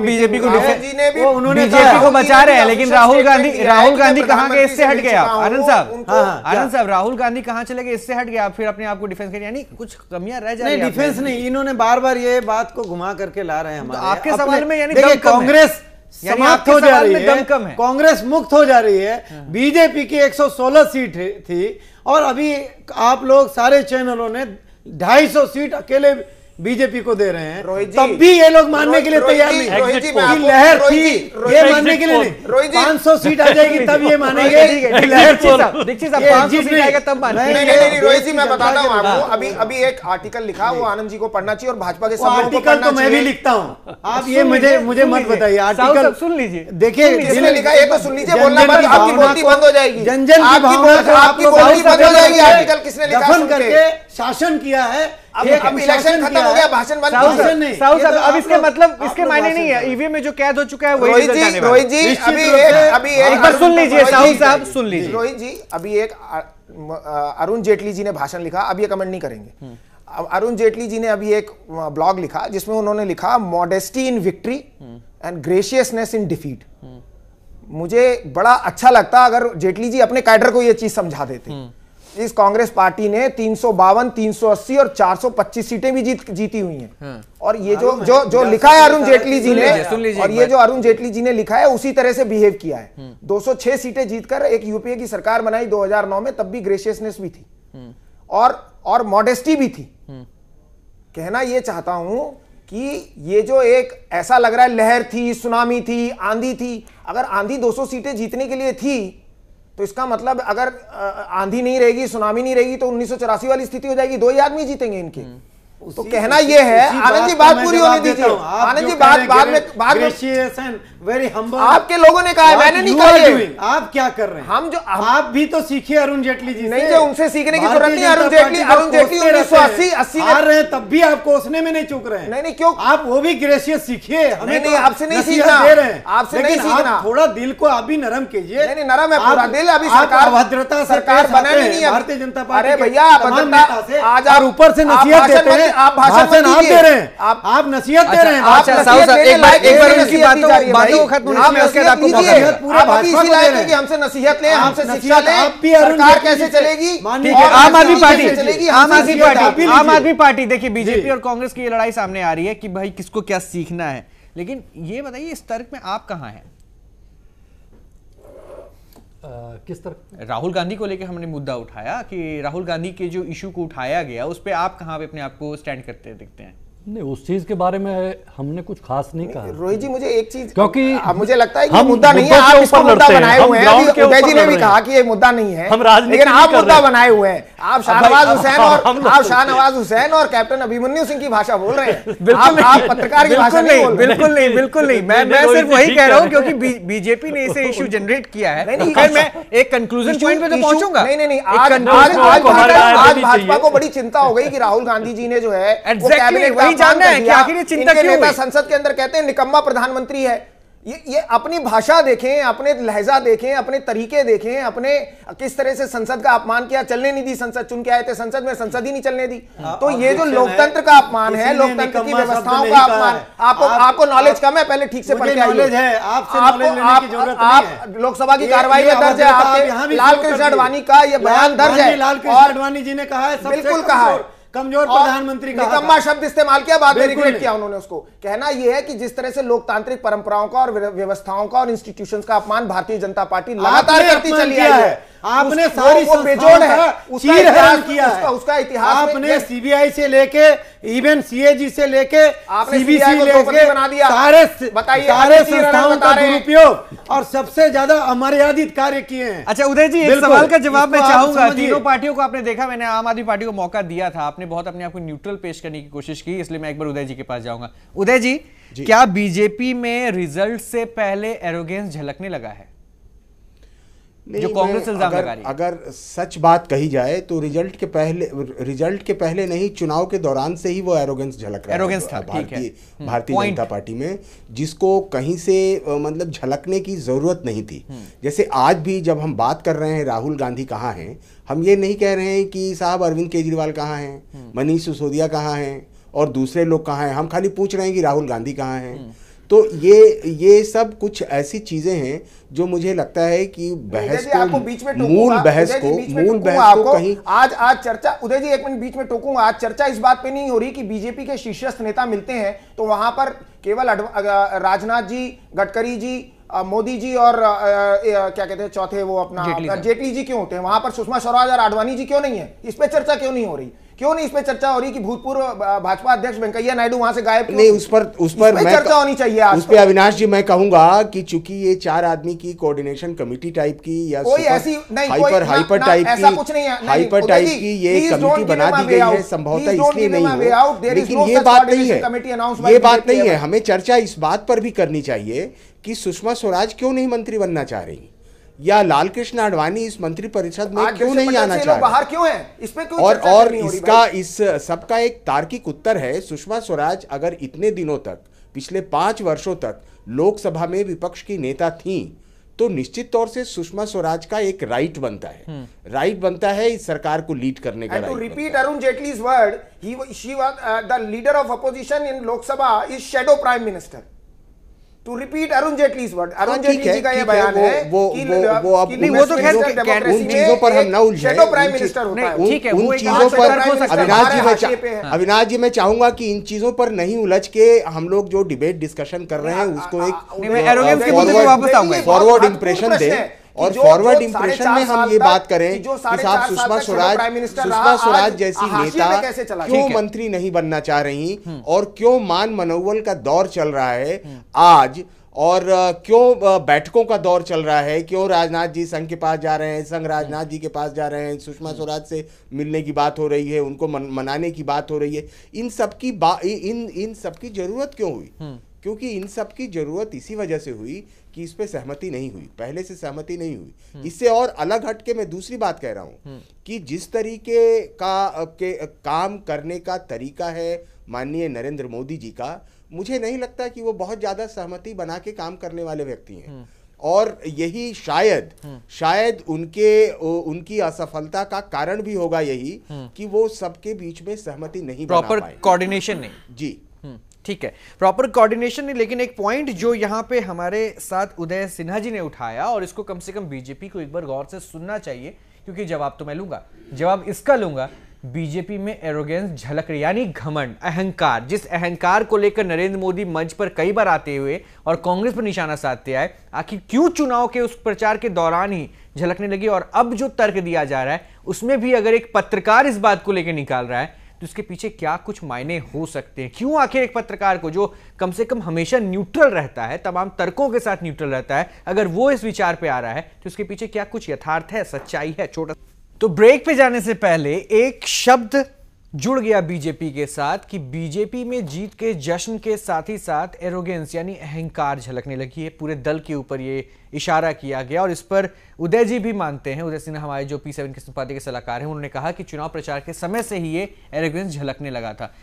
बीजेपी को बीजेपी को बचा रहे हैं, लेकिन राहुल गांधी कहां गए, इससे हट गए आप। आनंद साहब राहुल गांधी कहां चले गए, इससे हट गए आप, फिर अपने आप को डिफेंस करिए, यानी कुछ कमियां रह जा रही है। डिफेंस नहीं, इन्होंने बार बार ये बात को घुमा करके ला रहे हैं हमारे। आपके सवाल में यानी कांग्रेस समाप्त हो जा रही है, कांग्रेस मुक्त हो जा रही है, बीजेपी की 116 सीट थी और अभी आप लोग सारे चैनलों ने 250 सीट अकेले बीजेपी को दे रहे हैं, तब भी ये लोग मानने के लिए तैयार नहीं। लहर थी, ये मानने के लिए नहीं। 500 सीट आ जाएगी तब ये मानेंगे। लहर थी, 500 सीट आएगा तब मानेंगे। नहीं, रोहित जी मैं बताता हूँ आपको, अभी एक आर्टिकल लिखा, वो आनंद जी को पढ़ना चाहिए और भाजपा के सब लोगों को पढ़ना चाहिए। आर्टिकल तो मैं भी लिखता हूँ, आप ये मुझे मत बताइए। आर्टिकल सुन लीजिए, देखिए किसने लिखा ये तो सुन लीजिए, बोलना बंद, आपकी बोलती बंद हो जाएगी, जन जन की भावना आपकी बोलती बंद हो जाएगी। आर्टिकल किसने लिखा दफन करके शासन किया है। अब इलेक्शन खत्म हो गया, भाषण बंद। अब इसके मतलब इसके मायने नहीं है, ईवीएम में जो कैद हो चुका है वही रोहित जी अभी एक बार सुन लीजिए साहू साहब, सुन लीजिए रोहित जी। अभी एक अरुण जेटली जी ने भाषण लिखा, अब ये कमेंट नहीं करेंगे। अरुण जेटली जी ने अभी एक ब्लॉग लिखा जिसमें उन्होंने लिखा modesty in victory and graciousness in defeat. मुझे बड़ा अच्छा लगता अगर जेटली जी अपने कैडर को यह चीज समझा देते। इस कांग्रेस पार्टी ने 352, 380 और 425 सीटें भी जीती हुई हैं। और ये जो लिखा है अरुण जेटली जी ने, और ये जो अरुण जेटली जी ने लिखा है उसी तरह से बिहेव किया है। 206 सीटें जीतकर एक यूपीए की सरकार बनाई 2009 में, तब भी ग्रेशियसनेस भी थी और मॉडेस्टी भी थी। कहना यह चाहता हूं कि ये जो एक ऐसा लग रहा है लहर थी, सुनामी थी, आंधी थी, अगर आंधी 200 सीटें जीतने के लिए थी तो इसका मतलब अगर आंधी नहीं रहेगी, सुनामी नहीं रहेगी तो 1984 वाली स्थिति हो जाएगी, 2 ही आदमी जीतेंगे इनके। तो कहना यह है, आनंद जी बात पूरी होने दीजिए। आनंद जी बाद में वेरी हम्बल आपके लोगों ने कहा है, मैंने नहीं कहा। आप क्या कर रहे हैं? आप भी तो सीखिए अरुण जेटली जी से। नहीं, जो उनसे सीखने की जरूरत नहीं। अरुण जेटली 1980 हार रहे हैं तब भी आप कोसने में नहीं चूक रहे हैं। नहीं, क्यों? आप वो भी ग्रेशियस सीखिए। नहीं, आपसे नहीं सीखना, दे रहे हैं, आपसे नहीं सीखना। थोड़ा दिल को आप भी नरम कीजिए। नहीं, नरम है पूरा दिल। अभी सरकार अभद्रता सरकार बनानी नहीं है भारतीय जनता पार्टी। अरे भैया, आज आप ऊपर से नसीहत देते हैं, आप भाषण आप दे रहे हैं, आप नसीहत दे रहे हैं। हमसे नसीहत लें, हमसे शिक्षा लें, सरकार कैसे चलेगी। आम आदमी पार्टी देखिए, बीजेपी और कांग्रेस की ये लड़ाई सामने आ रही है कि भाई किसको क्या सीखना है। लेकिन ये बताइए, इस तर्क में आप कहां हैं? किस तरह? राहुल गांधी को लेकर हमने मुद्दा उठाया कि राहुल गांधी के जो इशू को उठाया गया उस पे आप कहां पे अपने आप को स्टैंड करते दिखते हैं? नहीं, उस चीज के बारे में हमने कुछ खास नहीं कहा। रोहित जी, मुझे एक चीज, क्योंकि मुझे लगता है कि मुद्दा नहीं है, आप इसको मुद्दा बनाए हुए हैं। उदय जी ने भी कहा कि ये मुद्दा नहीं है, लेकिन आप मुद्दा बनाए हुए हैं। आप शाहनवाज हुसैन और कैप्टन अभिमन्यु सिंह की भाषा बोल रहे हैं। आप पत्रकार की भाषा नहीं बोल रहे। बिल्कुल नहीं। मैं सिर्फ वही कह रहा हूँ क्योंकि बीजेपी ने इसे इशू जनरेट किया है। मैं एक कंक्लूजन पॉइंट पे तो पहुंचूंगा। नहीं, आज भाजपा को बड़ी चिंता हो गई कि राहुल गांधी जी ने जो है जानना है कि आखिर ये चिंता क्यों हुई? संसद के अंदर कहते हैं निकम्मा प्रधानमंत्री है। ये अपनी भाषा देखें, अपने लहजा देखें, अपने तरीके देखें, अपने किस तरह से संसद का अपमान किया। चलने नहीं दी संसद, चुन के आए थे संसद में, संसद ही नहीं चलने दी। तो ये जो लोकतंत्र का अपमान है, लोकतंत्र की व्यवस्थाओं का अपमान, आपको नॉलेज कम है, पहले ठीक से पढ़ के आइए। आप लोकसभा की कार्रवाई में दर्ज है, आपके लाल कृष्ण आडवाणी का ये बयान दर्ज है। लाल कृष्ण आडवाणी जी ने कहा है, बिल्कुल कहा है, कमजोर प्रधानमंत्री का निकम्मा शब्द इस्तेमाल किया, बाद में रिग्रेट किया उन्होंने उसको। कहना यह है कि जिस तरह से लोकतांत्रिक परंपराओं का और व्यवस्थाओं का और इंस्टीट्यूशंस का अपमान भारतीय जनता पार्टी लगातार करती चली आई है। आपने सारी बेजोड़ है, उसका इतिहास आपने सीबीआई से लेके इवन सीएजी से लेके सीबीसी लेके बना दिया। बताइए, सारे संस्थाओं का दुरुपयोग और सबसे ज्यादा अमर्यादित कार्य किए हैं। अच्छा उदय जी, एक सवाल का जवाब मैं चाहूंगा। तीनों पार्टियों को आपने देखा, मैंने आम आदमी पार्टी को मौका दिया था, आपने बहुत अपने आप को न्यूट्रल पेश करने की कोशिश की, इसलिए मैं एक बार उदय जी के पास जाऊंगा। उदय जी, क्या बीजेपी में रिजल्ट से पहले एरोगेंस झलकने लगा है जो कांग्रेस इल्जाम लगा रही है? अगर सच बात कही जाए तो रिजल्ट के पहले नहीं, चुनाव के दौरान से ही वो एरोगेंस झलक रहा है भारतीय जनता पार्टी में, जिसको कहीं से मतलब झलकने की जरूरत नहीं थी। जैसे आज भी जब हम बात कर रहे हैं राहुल गांधी कहाँ हैं, हम ये नहीं कह रहे हैं कि साहब अरविंद केजरीवाल कहाँ हैं, मनीष सिसोदिया कहाँ हैं और दूसरे लोग कहाँ हैं, हम खाली पूछ रहे हैं कि राहुल गांधी कहाँ हैं। तो ये सब कुछ ऐसी चीजें हैं जो मुझे लगता है कि बहस को, मूल बहस को कहीं आज चर्चा, उदय जी एक मिनट बीच में टोकूंगा, आज चर्चा इस बात पे नहीं हो रही कि बीजेपी के शीर्षस्थ नेता मिलते हैं तो वहां पर केवल राजनाथ जी, गडकरी जी, मोदी जी और क्या कहते हैं चौथे वो अपना जेटली जी क्यों होते हैं, वहां पर सुषमा स्वराज और आडवाणी जी क्यों नहीं है? इस पे चर्चा क्यों नहीं हो रही? क्यों नहीं इस पे चर्चा हो रही कि भूतपूर्व भाजपा अध्यक्ष वेंकैया नायडू वहां से गायब? नहीं, उस पर मैं चर्चा होनी चाहिए। उस पे अविनाश जी मैं कहूंगा कि चूंकि ये 4 आदमी की कोऑर्डिनेशन कमेटी टाइप की या कोई ऐसी हाइपर टाइप की ये कमेटी बना दी गई है, संभवतः इसलिए नहीं हो, लेकिन ये बात नहीं है। हमें चर्चा इस बात पर भी करनी चाहिए कि सुषमा स्वराज क्यों नहीं मंत्री बनना चाह रही। या लाल कृष्ण आडवाणी इस मंत्रिपरिषद में क्यों नहीं आना चाह रहे? बाहर क्यों है? इस पे क्यों और इसका इस सबका एक तार्किक उत्तर है, सुषमा स्वराज अगर इतने दिनों तक, पिछले 5 वर्षों तक लोकसभा में विपक्ष की नेता थी, तो निश्चित तौर से सुषमा स्वराज का एक राइट बनता है इस सरकार को लीड करने का। To repeat Arun Jaitley's word, she was the leader of opposition in Lok Sabha is shadow prime minister. To repeat Arun Jaitley's word, Arun Jaitley ji का ये बयान है कि वो तो खैर उन चीजों पर हम ना उलझे, शैडो प्राइम मिनिस्टर होता है, ठीक है, उन चीजों पर अविनाश जी मैं चाहूंगा कि इन चीजों पर नहीं उलझ के हम लोग जो डिबेट डिस्कशन कर रहे हैं उसको एक फॉरवर्ड इंप्रेशन दे, और फॉरवर्ड इंप्रेशन में हम ये बात करें कि साहब सुषमा स्वराज जैसी नेता क्यों मंत्री नहीं बनना चाह रही, और क्यों मान मनोबल का दौर चल रहा है आज, और क्यों बैठकों का दौर चल रहा है, क्यों राजनाथ जी संघ के पास जा रहे हैं, संघ राजनाथ जी के पास जा रहे हैं, सुषमा स्वराज से मिलने की बात हो रही है, उनको मनाने की बात हो रही है, इन सब की जरूरत क्यों हुई? क्योंकि इन सब की जरूरत इसी वजह से हुई कि इस पे सहमति नहीं हुई, पहले से सहमति नहीं हुई। इससे और अलग हटके मैं दूसरी बात कह रहा हूं कि जिस तरीके का काम करने का तरीका है माननीय नरेंद्र मोदी जी का, मुझे नहीं लगता कि वो बहुत ज्यादा सहमति बना के काम करने वाले व्यक्ति हैं, और यही शायद उनकी असफलता का कारण भी होगा यही कि वो सबके बीच में सहमति नहीं बना पाए, प्रॉपर कोऑर्डिनेशन नहीं। जी ठीक है, प्रॉपर कोऑर्डिनेशन नहीं। लेकिन एक पॉइंट जो यहाँ पे हमारे साथ उदय सिन्हा जी ने उठाया, और इसको कम से कम बीजेपी को एक बार गौर से सुनना चाहिए, क्योंकि जवाब तो मैं लूंगा, जवाब इसका लूंगा, बीजेपी में एरोगेंस झलक रही, यानी घमंड, अहंकार, जिस अहंकार को लेकर नरेंद्र मोदी मंच पर कई बार आते हुए और कांग्रेस पर निशाना साधते आए, आखिर क्यों चुनाव के उस प्रचार के दौरान ही झलकने लगी। और अब जो तर्क दिया जा रहा है उसमें भी अगर एक पत्रकार इस बात को लेकर निकाल रहा है तो इसके पीछे क्या कुछ मायने हो सकते हैं? क्यों आखिर एक पत्रकार को, जो कम से कम हमेशा न्यूट्रल रहता है, तमाम तर्कों के साथ न्यूट्रल रहता है, अगर वो इस विचार पे आ रहा है तो इसके पीछे क्या कुछ यथार्थ है, सच्चाई है? छोटा तो ब्रेक पे जाने से पहले एक शब्द जुड़ गया बीजेपी के साथ कि बीजेपी में जीत के जश्न के साथ ही साथ एरोगेंस यानी अहंकार झलकने लगी है। पूरे दल के ऊपर ये इशारा किया गया, और इस पर उदय जी भी मानते हैं, उदय सिन्हा हमारे जो P7 के संपादकीय सलाहकार हैं, उन्होंने कहा कि चुनाव प्रचार के समय से ही ये एरोगेंस झलकने लगा था।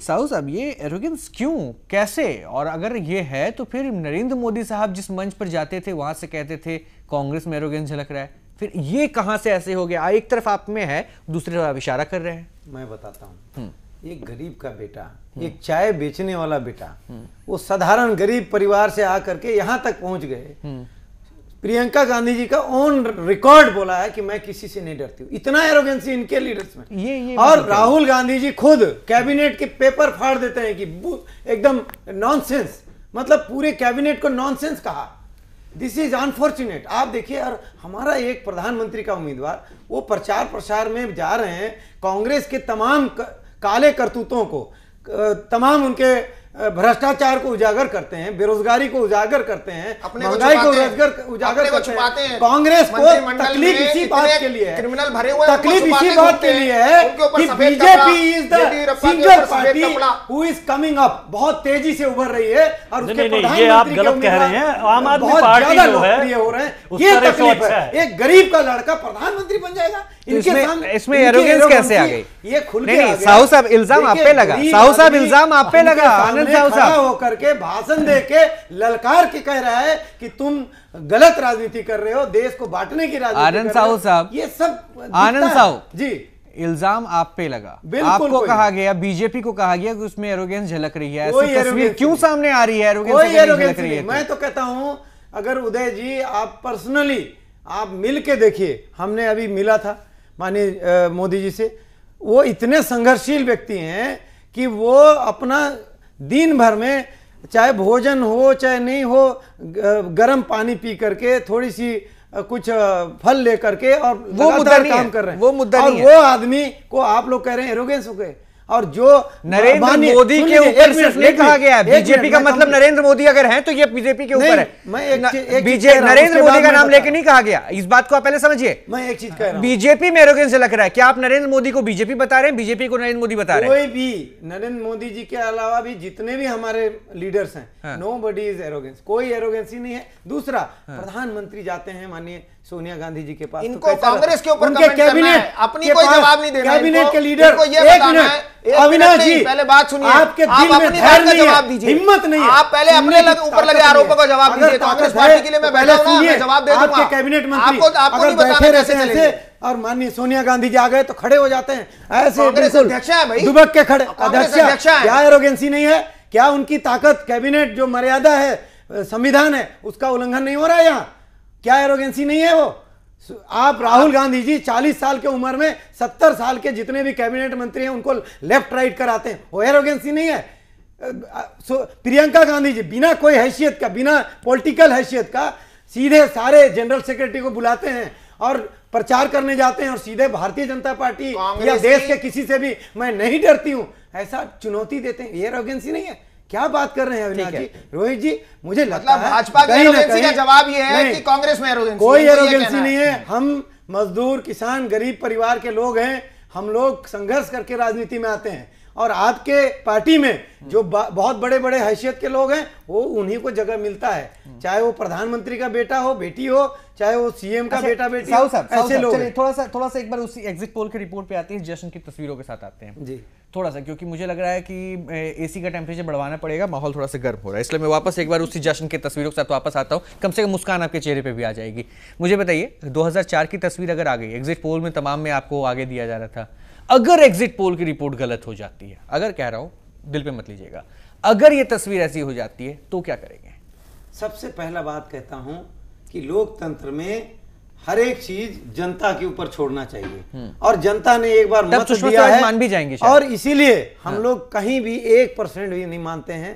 साहू साहब, ये एरोगेंस क्यों, कैसे, और अगर ये है तो फिर नरेंद्र मोदी साहब जिस मंच पर जाते थे वहां से कहते थे कांग्रेस में एरोगेंस झलक रहा है, फिर ये कहां से ऐसे हो गया? एक तरफ आप में है, दूसरी तरफ आप इशारा कर रहे हैं। मैं बताता हूँ, एक गरीब का बेटा, एक चाय बेचने वाला बेटा, वो साधारण गरीब परिवार से आकर के यहाँ तक पहुंच गए। प्रियंका गांधी जी का ऑन रिकॉर्ड बोला है कि मैं किसी से नहीं डरती हूँ। इतना एरोगेंसी इनके लीडर्स में। ये और राहुल गांधी जी खुद कैबिनेट के पेपर फाड़ देते हैं कि एकदम नॉनसेंस, मतलब पूरे कैबिनेट को नॉनसेंस कहा। This is unfortunate. आप देखिए, और हमारा एक प्रधानमंत्री का उम्मीदवार, वो प्रचार प्रसार में जा रहे हैं, कांग्रेस के तमाम काले करतूतों को, तमाम उनके भ्रष्टाचार को उजागर करते हैं, बेरोजगारी को उजागर करते हैं, महंगाई को उजागर करते हैं। कांग्रेस को तकलीफ इसी बात के लिए है, क्रिमिनल भरे हुए तकलीफ इसी बात के लिए है कि BJP is the single party who is coming up, बहुत तेजी से उभर रही है, और उसके ये आप गलत कह रहे हैं। आम आदमी पार्टी जो है हो रहे हैं, ये तकलीफ है। एक गरीब का लड़का प्रधानमंत्री बन जाएगा, इसमें एरोगेंस कैसे आ गई? ये खुल के साहू साहब इल्जाम आप पे लगा, साहू साहब इल्जाम आप पे लगा। आनंद साहू साहब होकर के भाषण देके ललकार के कह रहा है कि तुम गलत राजनीति कर रहे हो, देश को बांटने की राजनीति। आनंद साहू साहब, ये सब आनंद साहू जी, इल्जाम आप पे लगा, आपको कहा गया, बीजेपी को कहा गया कि उसमें एरोगेंस झलक रही है। ऐसी तस्वीर क्यों सामने आ रही है? एरोगेंस झलक रही है। मैं तो कहता हूं, अगर उदय जी आप पर्सनली आप मिल के देखिए, हमने अभी मिला था माननीय मोदी जी से, वो इतने संघर्षशील व्यक्ति हैं कि वो अपना दिन भर में चाहे भोजन हो चाहे नहीं हो, गर्म पानी पी करके, थोड़ी सी कुछ फल लेकर के, और वो मुद्दा काम कर रहे हैं। वो मुद्दा नहीं है। वो आदमी को आप लोग कह रहे हैं एरोगेंस हो गए। और जो नरेंद्र मोदी के ऊपर सिर्फ नहीं कहा गया, बीजेपी का मतलब नरेंद्र मोदी अगर हैं तो ये बीजेपी के ऊपर है। नरेंद्र मोदी का नाम लेके नहीं कहा गया, इस बात को आप पहले समझिए। मैं एक चीज कह रहा हूं, बीजेपी में एरोगेंस लग रहा है। क्या आप नरेंद्र मोदी को बीजेपी बता रहे हैं, बीजेपी को नरेंद्र मोदी बता रहे हैं? कोई भी नरेंद्र मोदी जी के अलावा भी जितने भी हमारे लीडर्स हैं, नोबडी इज एरोगेंस, कोई एरोगेंसी नहीं है। दूसरा, प्रधानमंत्री जाते हैं माननीय सोनिया गांधी जी के पास, इनको कांग्रेस के ऊपर कमेंट करना है, अपनी कोई जवाब नहीं देना। कैबिनेट के लीडर को ये बताना है, अविनाश जी पहले बात सुनिए, आपके आप दिल में अपनी धैर्य बात का नहीं है, जवाब दीजिए, हिम्मत नहीं है। आप पहले अपने ऊपर लगे आरोपों का जवाब दीजिए। कांग्रेस पार्टी के लिए मैं बैठा हूं ना, मैं जवाब दे दूंगा। आपके कैबिनेट मंत्री आपको नहीं बताना कैसे चलेंगे। और माननीय सोनिया गांधी जी आ गए तो खड़े हो जाते हैं ऐसे, कांग्रेस अध्यक्ष है भाई, दुबक के खड़े। अध्यक्ष है, क्या एरोगेंसी नहीं है? क्या उनकी ताकत, कैबिनेट जो मर्यादा है, संविधान है, उसका उल्लंघन नहीं हो रहा है यहाँ? क्या एरोगेंसी नहीं है वो? आप राहुल गांधी जी 40 साल की उम्र में 70 साल के जितने भी कैबिनेट मंत्री हैं उनको लेफ्ट राइट कराते हैं, वो एरोगेंसी नहीं है? प्रियंका गांधी जी बिना कोई हैसियत का, बिना पॉलिटिकल हैसियत का सीधे सारे जनरल सेक्रेटरी को बुलाते हैं और प्रचार करने जाते हैं और सीधे भारतीय जनता पार्टी या देश के किसी से भी मैं नहीं डरती हूं ऐसा चुनौती देते हैं। ये एरोगेंसी नहीं है? क्या बात कर रहे हैं अविनाश जी, रोहित जी? मुझे लगता है भाजपा की एरोगेंसी का जवाब ये है कि कांग्रेस में एरोगेंसी, कोई एरोगेंसी नहीं है। हम मजदूर, किसान, गरीब परिवार के लोग हैं, हम लोग संघर्ष करके राजनीति में आते हैं और आपके पार्टी में जो बहुत बड़े बड़े हैसियत के लोग हैं वो उन्हीं को जगह मिलता है, चाहे वो प्रधानमंत्री का बेटा हो, बेटी हो, चाहे वो सीएम का बेटा बेटी हो, ऐसे लोग। चलिए थोड़ा सा एक बार उसी एग्जिट पोल की रिपोर्ट पे आते हैं, जश्न की तस्वीरों के साथ आते हैं जी थोड़ा सा, क्योंकि मुझे लग रहा है कि एसी का टेम्परेचर बढ़वाना पड़ेगा, माहौल थोड़ा सा गर्म हो रहा है, इसलिए मैं वापस एक बार उसी जश्न की तस्वीरों के साथ वापस आता हूँ, कम से कम मुस्कान आपके चेहरे पे भी आ जाएगी। मुझे बताइए 2004 की तस्वीर अगर आ गई, एग्जिट पोल में तमाम में आपको आगे दिया जा रहा था, अगर एग्जिट पोल की रिपोर्ट गलत हो जाती है, अगर कह रहा हूं दिल पे मत लीजिएगा, अगर ये तस्वीर ऐसी हो जाती है तो क्या करेंगे? सबसे पहला बात कहता हूं कि लोकतंत्र में हर एक चीज जनता के ऊपर छोड़ना चाहिए और जनता ने एक बार मत दिया है, मान भी जाएंगे और इसीलिए हम लोग कहीं भी 1% भी नहीं मानते हैं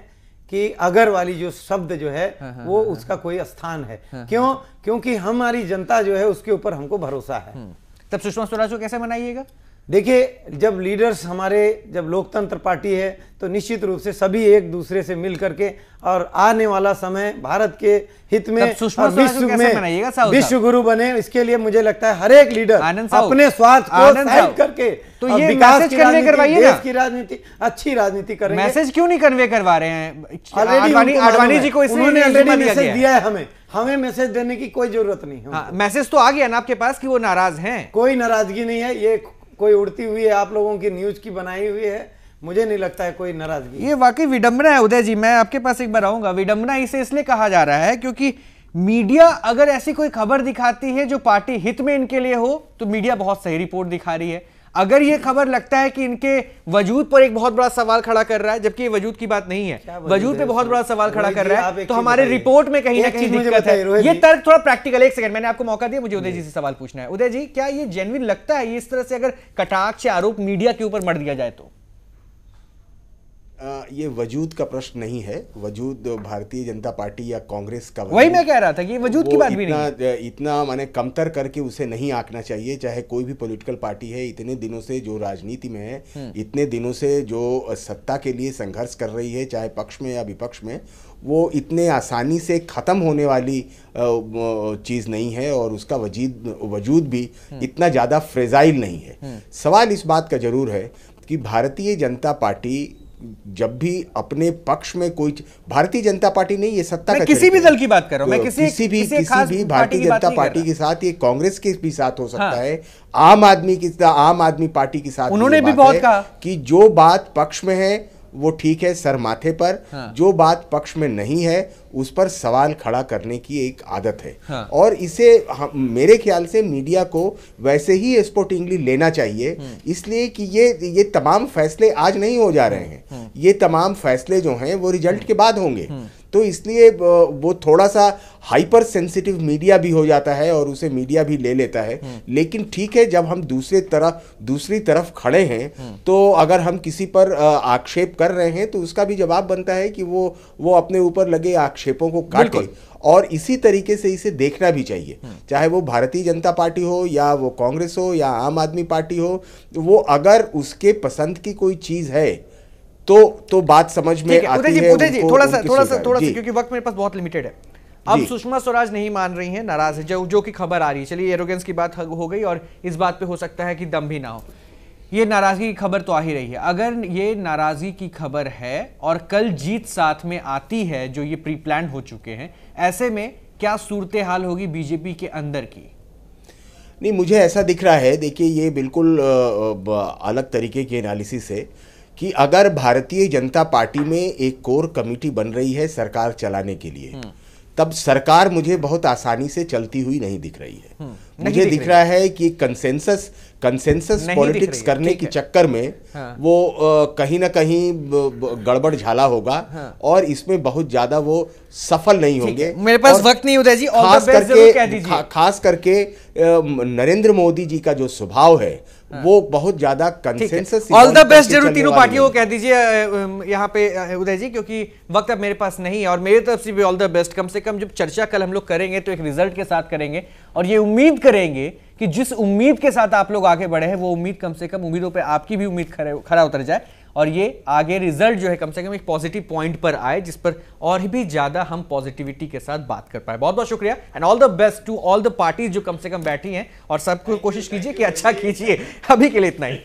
कि अगर वाली जो शब्द जो है वो उसका कोई स्थान है। क्यों? क्योंकि हमारी जनता जो है उसके ऊपर हमको भरोसा है। तब सुषमा स्वराज को कैसे मनाइएगा? देखिए, जब लीडर्स हमारे, जब लोकतंत्र पार्टी है तो निश्चित रूप से सभी एक दूसरे से मिल करके, और आने वाला समय भारत के हित में और विश्व गुरु बने, इसके लिए मुझे लगता है हर एक लीडर अपने स्वार्थ को साइड करके तो ये मैसेज कन्वे करवाइए ना, देश की राजनीति, अच्छी राजनीति करेंगे। मैसेज क्यों नहीं कन्वे करवा रहे हैं? आडवाणी जी को उन्होंने ऑलरेडी मैसेज दिया है, हमें मैसेज देने की कोई जरूरत नहीं है। मैसेज तो आ गया ना आपके पास कि वो नाराज हैं। कोई नाराजगी नहीं है, ये कोई उड़ती हुई है, आप लोगों की न्यूज की बनाई हुई है, मुझे नहीं लगता है कोई नाराजगी। ये वाकई विडंबना है उदय जी, मैं आपके पास एक बार आऊंगा। विडंबना इसे इसलिए कहा जा रहा है क्योंकि मीडिया अगर ऐसी कोई खबर दिखाती है जो पार्टी हित में इनके लिए हो तो मीडिया बहुत सही रिपोर्ट दिखा रही है। अगर ये खबर लगता है कि इनके वजूद पर एक बहुत बड़ा सवाल खड़ा कर रहा है, जबकि ये वजूद की बात नहीं है, वजूद पे बहुत बड़ा सवाल खड़ा कर रहा है, तो हमारे रिपोर्ट में कहीं ना कहीं दिक्कत है। ये तर्क थोड़ा प्रैक्टिकल, एक सेकंड मैंने आपको मौका दिया, मुझे उदय जी से सवाल पूछना है। उदय जी, क्या ये जेन्युइन लगता है ये इस तरह से अगर कटाक्ष आरोप मीडिया के ऊपर मर दिया जाए तो? ये वजूद का प्रश्न नहीं है, वजूद भारतीय जनता पार्टी या कांग्रेस का, वही मैं कह रहा था कि वजूद की बात भी नहीं, इतना माने कमतर करके उसे नहीं आंकना चाहिए। चाहे कोई भी पॉलिटिकल पार्टी है, इतने दिनों से जो राजनीति में है, इतने दिनों से जो सत्ता के लिए संघर्ष कर रही है, चाहे पक्ष में या विपक्ष में, वो इतने आसानी से ख़त्म होने वाली चीज़ नहीं है और उसका वजूद भी इतना ज़्यादा फ्रेजाइल नहीं है। सवाल इस बात का जरूर है कि भारतीय जनता पार्टी जब भी अपने पक्ष में कोई, भारतीय जनता पार्टी नहीं, ये सत्ता का किसी भी दल की बात कर रहा हूं मैं, किसी भी भारतीय जनता पार्टी के साथ, ये कांग्रेस के भी साथ हो सकता है, आम आदमी पार्टी के साथ उन्होंने भी बहुत कहा कि जो बात पक्ष में है वो ठीक है, सर माथे पर, जो बात पक्ष में नहीं है उस पर सवाल खड़ा करने की एक आदत है। और इसे मेरे ख्याल से मीडिया को वैसे ही स्पोर्टिंगली लेना चाहिए, इसलिए कि ये तमाम फैसले आज नहीं हो जा रहे हैं, ये तमाम फैसले जो हैं वो रिजल्ट के बाद होंगे। तो इसलिए वो थोड़ा सा हाइपर सेंसिटिव मीडिया भी हो जाता है और उसे मीडिया भी ले लेता है। लेकिन ठीक है, जब हम दूसरी तरफ खड़े हैं तो अगर हम किसी पर आक्षेप कर रहे हैं तो उसका भी जवाब बनता है कि वो अपने ऊपर लगे आक्षेपों को काटे, और इसी तरीके से इसे देखना भी चाहिए। चाहे वो भारतीय जनता पार्टी हो या वो कांग्रेस हो या आम आदमी पार्टी हो, वो अगर उसके पसंद की कोई चीज है तो बात समझ में आती है। उदय जी थोड़ा सा क्योंकि वक्त मेरे पास बहुत लिमिटेड है। अब सुषमा स्वराज नहीं मान रही हैं, नाराज है, जो की खबर आ रही है। चलिए एरोगेंस की बात हो गई और इस बात पे हो सकता है कि दम भी ना हो। ये नाराजगी की खबर तो आ ही रही है। अगर ये नाराजगी की खबर है और कल जीत साथ में आती है, जो ये प्री प्लान हो चुके हैं, ऐसे में क्या सूरत हाल होगी बीजेपी के अंदर की? नहीं, मुझे ऐसा दिख रहा है, देखिए ये बिल्कुल अलग तरीके की एनालिसिस है कि अगर भारतीय जनता पार्टी में एक कोर कमेटी बन रही है सरकार चलाने के लिए, तब सरकार मुझे बहुत आसानी से चलती हुई नहीं दिख रही है। मुझे दिख रहा है कि कंसेंसस पॉलिटिक्स करने के चक्कर में वो कहीं ना कहीं गड़बड़ झाला होगा और इसमें बहुत ज्यादा वो सफल नहीं होंगे। मेरे पास वक्त नहीं उदय जी, खास करके नरेंद्र मोदी जी का जो स्वभाव है वो बहुत ज्यादा कंसेंसस। ऑल द बेस्ट जरूर तीनों पार्टियों को कह दीजिए यहाँ पे उदय जी, क्योंकि वक्त अब मेरे पास नहीं है। और मेरी तरफ से भी ऑल द बेस्ट। कम से कम जब चर्चा कल हम लोग करेंगे तो एक रिजल्ट के साथ करेंगे और ये उम्मीद करेंगे कि जिस उम्मीद के साथ आप लोग आगे बढ़े हैं वो उम्मीद कम से कम उम्मीदों पे आपकी भी उम्मीद खरा उतर जाए और ये आगे रिजल्ट जो है कम से कम एक पॉजिटिव पॉइंट पर आए, जिस पर और भी ज्यादा हम पॉजिटिविटी के साथ बात कर पाए। बहुत बहुत शुक्रिया and all the best to all the parties जो कम से कम बैठी हैं, और सबको कोशिश कीजिए कि अच्छा कीजिए। अभी के लिए इतना ही।